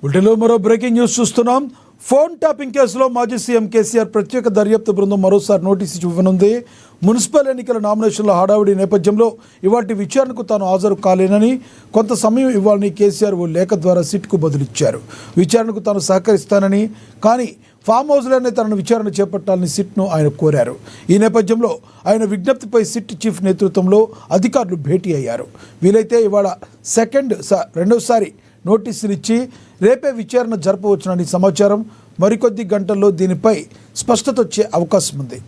బులెటిన్లో మరో breaking news చూస్తున్నాం. ఫోన్ ట్యాపింగ్ కేసులో మాజీ సీఎం కేసీఆర్ ప్రత్యేక దర్యాప్తు బృందం మరోసారి నోటీసు ఇవ్వనుంది. మున్సిపల్ ఎన్నికల నామినేషన్ల హడావిడి నేపథ్యంలో ఇవాటి విచారణకు తాను హాజరు కాలేనని, కొంత సమయం ఇవ్వాలని కేసీఆర్ ఓ లేఖ ద్వారా సిట్కు బదులిచ్చారు. విచారణకు తాను సహకరిస్తానని, కానీ ఫామ్ హౌస్లోనే తనను విచారణ చేపట్టాలని సిట్ను ఆయన కోరారు. ఈ నేపథ్యంలో ఆయన విజ్ఞప్తిపై సిట్ చీఫ్ నేతృత్వంలో అధికారులు భేటీ అయ్యారు. వీలైతే ఇవాళ రెండోసారి నోటీసులు ఇచ్చి రేపే విచారణ జరపవచ్చునని సమాచారం. మరికొద్ది గంటల్లో దీనిపై స్పష్టత వచ్చే అవకాశం ఉంది.